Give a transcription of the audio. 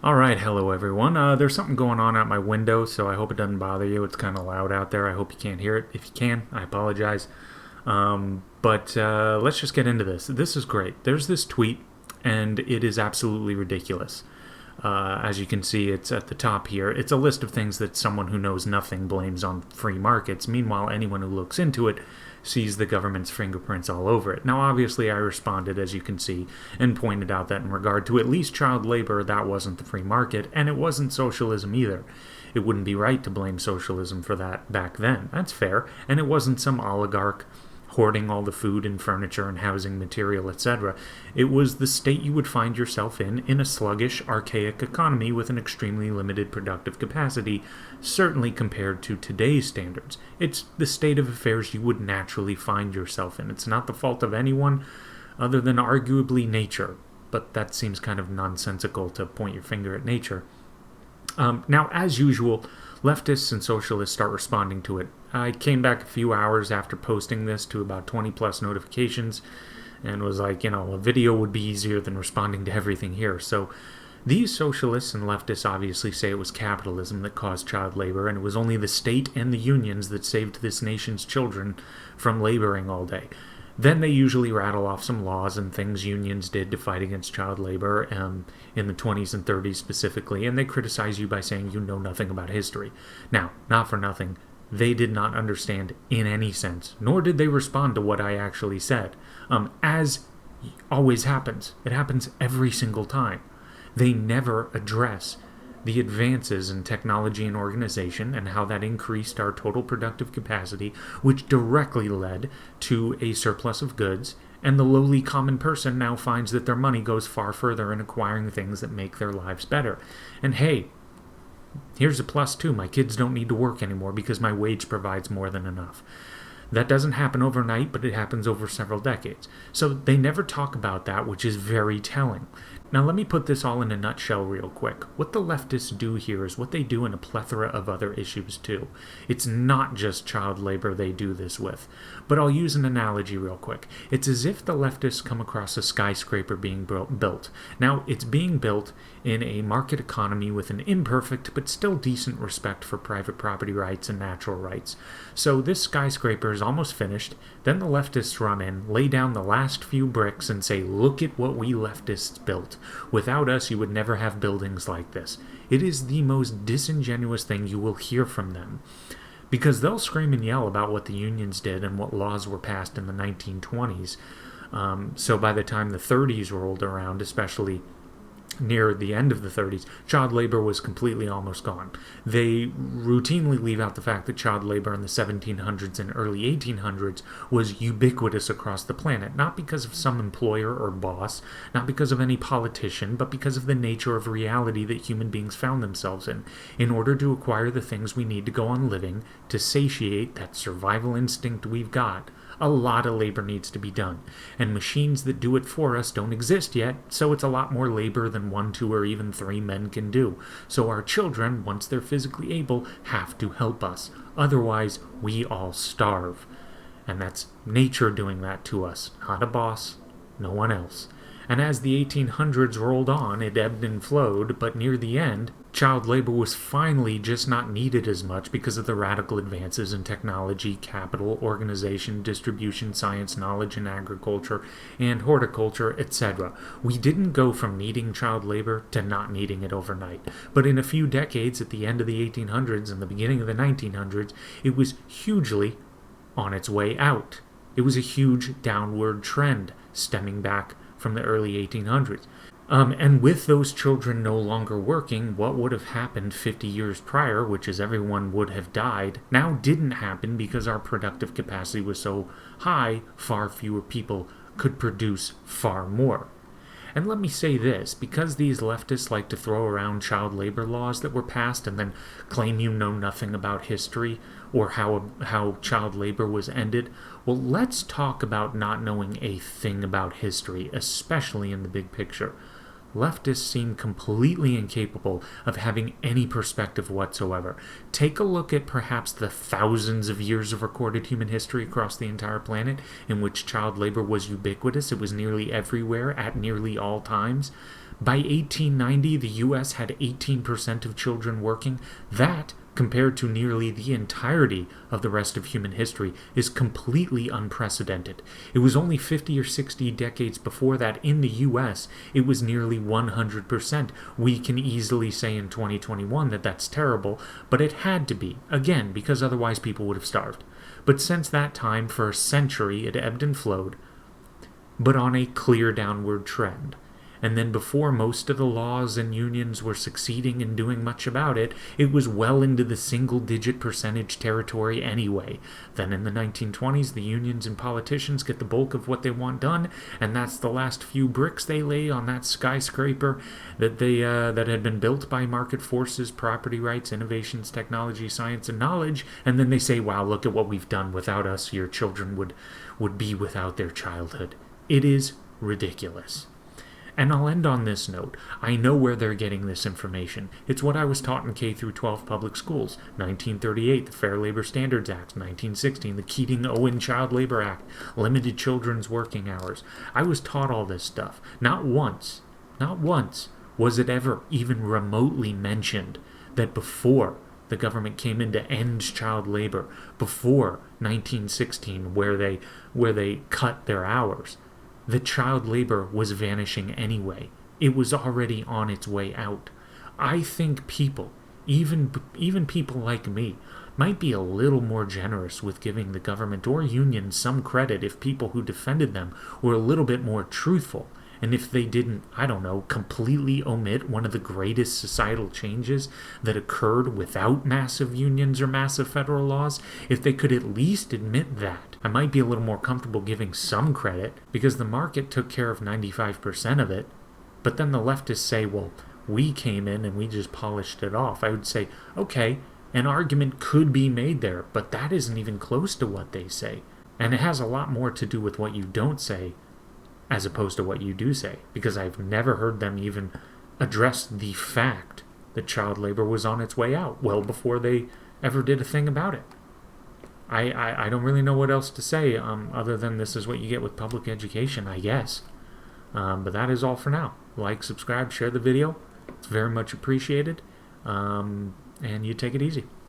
Alright, hello everyone. There's something going on out my window, so I hope it doesn't bother you. It's kind of loud out there. I hope you can't hear it. If you can, I apologize. But let's just get into this. This is great. There's this tweet, and it is absolutely ridiculous. As you can see, it's at the top here. It's a list of things that someone who knows nothing blames on free markets. Meanwhile, anyone who looks into it sees the government's fingerprints all over it. Now, obviously, I responded, as you can see, and pointed out that in regard to at least child labor, that wasn't the free market, and it wasn't socialism either. It wouldn't be right to blame socialism for that back then. That's fair. And it wasn't some oligarch hoarding all the food and furniture and housing material, etc. It was the state you would find yourself in a sluggish, archaic economy with an extremely limited productive capacity, certainly compared to today's standards. It's the state of affairs you would naturally find yourself in. It's not the fault of anyone other than arguably nature, but that seems kind of nonsensical to point your finger at nature. Now, as usual, leftists and socialists start responding to it. I came back a few hours after posting this to about 20 plus notifications and was like, a video would be easier than responding to everything here. So these socialists and leftists obviously say it was capitalism that caused child labor, and it was only the state and the unions that saved this nation's children from laboring all day. Then they usually rattle off some laws and things unions did to fight against child labor in the 20s and 30s specifically, and they criticize you by saying you know nothing about history. Now, not for nothing, they did not understand in any sense, nor did they respond to what I actually said. As always happens, it happens every single time. They never address the advances in technology and organization and how that increased our total productive capacity, which directly led to a surplus of goods, and the lowly common person now finds that their money goes far further in acquiring things that make their lives better. And hey, here's a plus too. My kids don't need to work anymore because my wage provides more than enough. That doesn't happen overnight, but it happens over several decades. So they never talk about that, which is very telling. Now let me put this all in a nutshell real quick. What the leftists do here is what they do in a plethora of other issues too. It's not just child labor they do this with. But I'll use an analogy real quick. It's as if the leftists come across a skyscraper being built. Now, it's being built in a market economy with an imperfect but still decent respect for private property rights and natural rights. So this skyscraper is almost finished. Then the leftists run in, lay down the last few bricks and say, look at what we leftists built. Without us, you would never have buildings like this. It is the most disingenuous thing you will hear from them. Because they'll scream and yell about what the unions did and what laws were passed in the 1920s. So by the time the 30s rolled around, especially near the end of the 30s, child labor was completely almost gone. They routinely leave out the fact that child labor in the 1700s and early 1800s was ubiquitous across the planet, not because of some employer or boss, not because of any politician, but because of the nature of reality that human beings found themselves in order to acquire the things we need to go on living, to satiate that survival instinct we've got. A lot of labor needs to be done, and machines that do it for us don't exist yet, so it's a lot more labor than 1, 2, or even 3 men can do. So our children, once they're physically able, have to help us. Otherwise, we all starve. And that's nature doing that to us, not a boss, no one else. And as the 1800s rolled on, it ebbed and flowed, but near the end, child labor was finally just not needed as much because of the radical advances in technology, capital, organization, distribution, science, knowledge, and agriculture, and horticulture, etc. We didn't go from needing child labor to not needing it overnight. But in a few decades, at the end of the 1800s and the beginning of the 1900s, it was hugely on its way out. It was a huge downward trend, stemming back from the early 1800s. And with those children no longer working, what would have happened 50 years prior, which is everyone would have died, now didn't happen because our productive capacity was so high, far fewer people could produce far more. And let me say this, because these leftists like to throw around child labor laws that were passed and then claim you know nothing about history or how child labor was ended, well, let's talk about not knowing a thing about history, especially in the big picture. Leftists seem completely incapable of having any perspective whatsoever. Take a look at perhaps the thousands of years of recorded human history across the entire planet in which child labor was ubiquitous. It was nearly everywhere at nearly all times. By 1890, the US had 18% of children working. That, compared to nearly the entirety of the rest of human history, is completely unprecedented. It was only 50 or 60 decades before that in the US, it was nearly 100%. We can easily say in 2021 that that's terrible, but it had to be, again, because otherwise people would have starved. But since that time, for a century, it ebbed and flowed, but on a clear downward trend. And then before most of the laws and unions were succeeding in doing much about it, it was well into the single-digit percentage territory anyway. Then in the 1920s, the unions and politicians get the bulk of what they want done, and that's the last few bricks they lay on that skyscraper that had been built by market forces, property rights, innovations, technology, science, and knowledge. And then they say, wow, look at what we've done. Without us, your children would be without their childhood. It is ridiculous. And I'll end on this note. I know where they're getting this information. It's what I was taught in K through 12 public schools. 1938, the Fair Labor Standards Act. 1916, the Keating-Owen Child Labor Act. Limited children's working hours. I was taught all this stuff. Not once was it ever even remotely mentioned that before the government came in to end child labor, before 1916, where they cut their hours, the child labor was vanishing anyway. It was already on its way out. I think people, even people like me, might be a little more generous with giving the government or unions some credit if people who defended them were a little bit more truthful. And if they didn't, I don't know, completely omit one of the greatest societal changes that occurred without massive unions or massive federal laws, if they could at least admit that, I might be a little more comfortable giving some credit, because the market took care of 95% of it. But then the leftists say, well, we came in and we just polished it off. I would say, okay, an argument could be made there, but that isn't even close to what they say. And it has a lot more to do with what you don't say as opposed to what you do say, because I've never heard them even address the fact that child labor was on its way out well before they ever did a thing about it. I don't really know what else to say other than this is what you get with public education, I guess. But that is all for now. Like, subscribe, share the video. It's very much appreciated. And you take it easy.